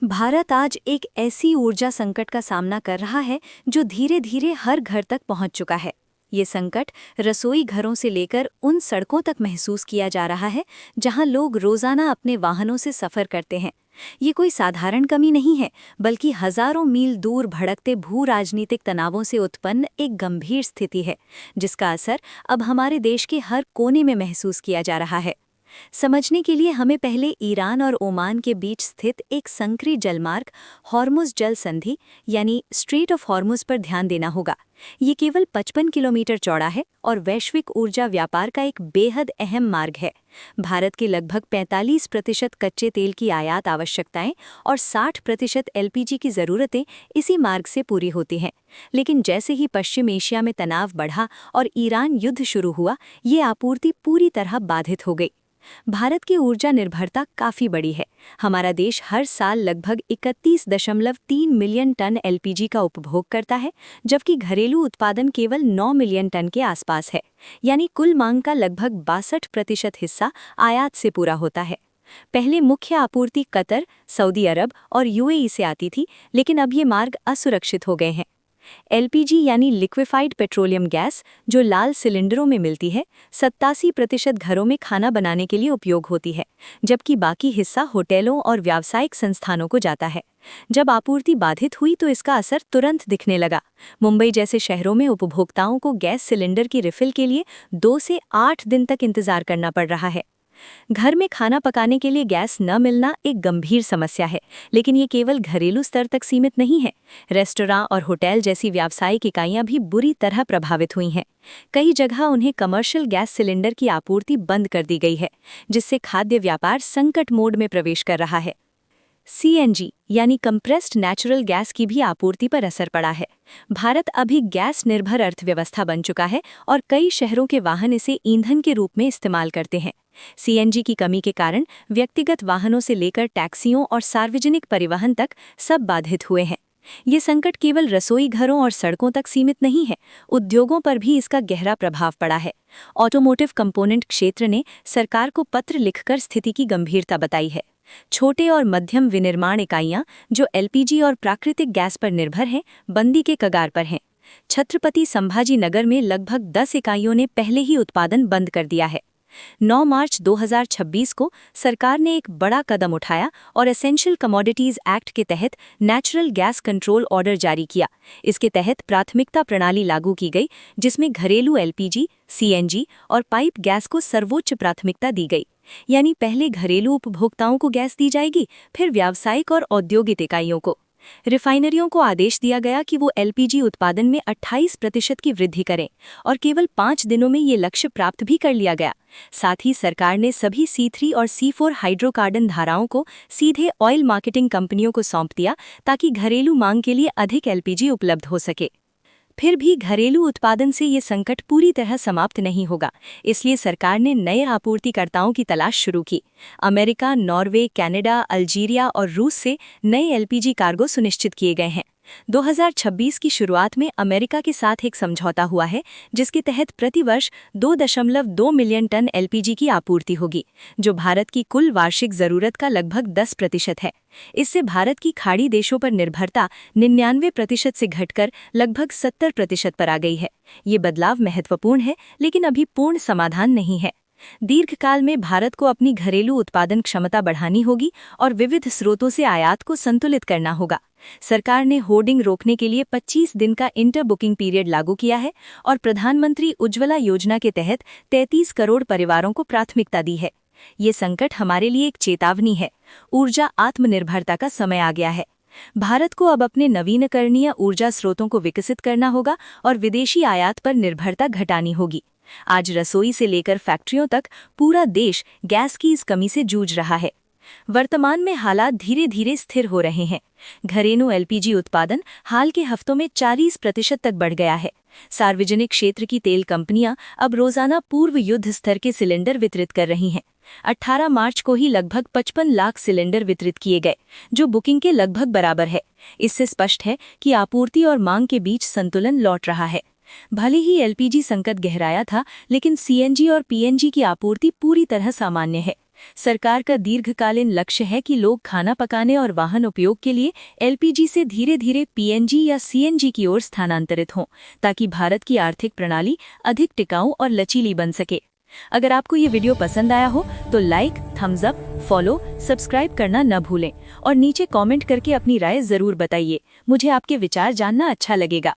भारत आज एक ऐसी ऊर्जा संकट का सामना कर रहा है जो धीरे धीरे हर घर तक पहुंच चुका है। ये संकट रसोई घरों से लेकर उन सड़कों तक महसूस किया जा रहा है जहां लोग रोजाना अपने वाहनों से सफर करते हैं। ये कोई साधारण कमी नहीं है, बल्कि हजारों मील दूर भड़कते भू राजनीतिक तनावों से उत्पन्न एक गंभीर स्थिति है, जिसका असर अब हमारे देश के हर कोने में महसूस किया जा रहा है। समझने के लिए हमें पहले ईरान और ओमान के बीच स्थित एक संकरी जलमार्ग हॉर्मुज़ जल संधि यानी स्ट्रेट ऑफ हॉर्मुज़ पर ध्यान देना होगा। ये केवल 55 किलोमीटर चौड़ा है और वैश्विक ऊर्जा व्यापार का एक बेहद अहम मार्ग है। भारत के लगभग 45% कच्चे तेल की आयात आवश्यकताएं और 60% एलपीजी की ज़रूरतें इसी मार्ग से पूरी होती हैं। लेकिन जैसे ही पश्चिम एशिया में तनाव बढ़ा और ईरान युद्ध शुरू हुआ, ये आपूर्ति पूरी तरह बाधित हो गई। भारत की ऊर्जा निर्भरता काफ़ी बड़ी है। हमारा देश हर साल लगभग 31.3 मिलियन टन एलपीजी का उपभोग करता है, जबकि घरेलू उत्पादन केवल 9 मिलियन टन के आसपास है। यानी कुल मांग का लगभग 62% हिस्सा आयात से पूरा होता है। पहले मुख्य आपूर्ति कतर, सऊदी अरब और यूएई से आती थी, लेकिन अब ये मार्ग असुरक्षित हो गए हैं। एलपीजी यानी लिक्विफाइड पेट्रोलियम गैस, जो लाल सिलेंडरों में मिलती है, 87% घरों में खाना बनाने के लिए उपयोग होती है, जबकि बाकी हिस्सा होटलों और व्यावसायिक संस्थानों को जाता है। जब आपूर्ति बाधित हुई तो इसका असर तुरंत दिखने लगा। मुंबई जैसे शहरों में उपभोक्ताओं को गैस सिलेंडर की रिफिल के लिए 2 से 8 दिन तक इंतजार करना पड़ रहा है। घर में खाना पकाने के लिए गैस न मिलना एक गंभीर समस्या है, लेकिन ये केवल घरेलू स्तर तक सीमित नहीं है। रेस्टोरेंट और होटल जैसी व्यावसायिक इकाइयां भी बुरी तरह प्रभावित हुई हैं। कई जगह उन्हें कमर्शियल गैस सिलेंडर की आपूर्ति बंद कर दी गई है, जिससे खाद्य व्यापार संकट मोड में प्रवेश कर रहा है। सीएनजी यानी कंप्रेस्ड नेचुरल गैस की भी आपूर्ति पर असर पड़ा है। भारत अभी गैस निर्भर अर्थव्यवस्था बन चुका है और कई शहरों के वाहन इसे ईंधन के रूप में इस्तेमाल करते हैं। सीएनजी की कमी के कारण व्यक्तिगत वाहनों से लेकर टैक्सियों और सार्वजनिक परिवहन तक सब बाधित हुए हैं। ये संकट केवल रसोई घरों और सड़कों तक सीमित नहीं है, उद्योगों पर भी इसका गहरा प्रभाव पड़ा है। ऑटोमोटिव कंपोनेंट क्षेत्र ने सरकार को पत्र लिखकर स्थिति की गंभीरता बताई है। छोटे और मध्यम विनिर्माण इकाइयां, जो एलपीजी और प्राकृतिक गैस पर निर्भर हैं, बंदी के कगार पर हैं। छत्रपति संभाजी नगर में लगभग 10 इकाइयों ने पहले ही उत्पादन बंद कर दिया है। 9 मार्च 2026 को सरकार ने एक बड़ा कदम उठाया और एसेंशियल कमोडिटीज एक्ट के तहत नेचुरल गैस कंट्रोल ऑर्डर जारी किया। इसके तहत प्राथमिकता प्रणाली लागू की गई, जिसमें घरेलू एलपीजी, सीएनजी और पाइप गैस को सर्वोच्च प्राथमिकता दी गई। यानी पहले घरेलू उपभोक्ताओं को गैस दी जाएगी, फिर व्यावसायिक और औद्योगिक इकाइयों को। रिफाइनरियों को आदेश दिया गया कि वो एलपीजी उत्पादन में 28% की वृद्धि करें, और केवल 5 दिनों में ये लक्ष्य प्राप्त भी कर लिया गया। साथ ही सरकार ने सभी C3 और C4 हाइड्रोकार्बन धाराओं को सीधे ऑयल मार्केटिंग कंपनियों को सौंप दिया, ताकि घरेलू मांग के लिए अधिक एलपीजी उपलब्ध हो सके। फिर भी घरेलू उत्पादन से ये संकट पूरी तरह समाप्त नहीं होगा, इसलिए सरकार ने नए आपूर्तिकर्ताओं की तलाश शुरू की। अमेरिका, नॉर्वे, कनाडा, अल्जीरिया और रूस से नए एलपीजी कार्गो सुनिश्चित किए गए हैं। 2026 की शुरुआत में अमेरिका के साथ एक समझौता हुआ है, जिसके तहत प्रतिवर्ष 2.2 मिलियन टन एलपीजी की आपूर्ति होगी, जो भारत की कुल वार्षिक जरूरत का लगभग 10% है। इससे भारत की खाड़ी देशों पर निर्भरता 99% से घटकर लगभग 70% पर आ गई है। ये बदलाव महत्वपूर्ण है, लेकिन अभी पूर्ण समाधान नहीं है। दीर्घकाल में भारत को अपनी घरेलू उत्पादन क्षमता बढ़ानी होगी और विविध स्रोतों से आयात को संतुलित करना होगा। सरकार ने होर्डिंग रोकने के लिए 25 दिन का इंटर बुकिंग पीरियड लागू किया है और प्रधानमंत्री उज्ज्वला योजना के तहत 33 करोड़ परिवारों को प्राथमिकता दी है। ये संकट हमारे लिए एक चेतावनी है। ऊर्जा आत्मनिर्भरता का समय आ गया है। भारत को अब अपने नवीनकरणीय ऊर्जा स्रोतों को विकसित करना होगा और विदेशी आयात पर निर्भरता घटानी होगी। आज रसोई से लेकर फैक्ट्रियों तक पूरा देश गैस की इस कमी से जूझ रहा है। वर्तमान में हालात धीरे धीरे स्थिर हो रहे हैं। घरेलू एलपीजी उत्पादन हाल के हफ्तों में 40% तक बढ़ गया है। सार्वजनिक क्षेत्र की तेल कंपनियां अब रोजाना पूर्व युद्ध स्तर के सिलेंडर वितरित कर रही हैं। 18 मार्च को ही लगभग 55 लाख सिलेंडर वितरित किए गए, जो बुकिंग के लगभग बराबर है। इससे स्पष्ट है कि आपूर्ति और मांग के बीच संतुलन लौट रहा है। भले ही एलपीजी संकट गहराया था, लेकिन सीएनजी और पीएनजी की आपूर्ति पूरी तरह सामान्य है। सरकार का दीर्घकालीन लक्ष्य है कि लोग खाना पकाने और वाहन उपयोग के लिए एलपीजी से धीरे धीरे पीएनजी या सीएनजी की ओर स्थानांतरित हों, ताकि भारत की आर्थिक प्रणाली अधिक टिकाऊ और लचीली बन सके। अगर आपको ये वीडियो पसंद आया हो तो like, thumbs up, follow, subscribe करना न भूलें और नीचे कमेंट करके अपनी राय जरूर बताइए। मुझे आपके विचार जानना अच्छा लगेगा।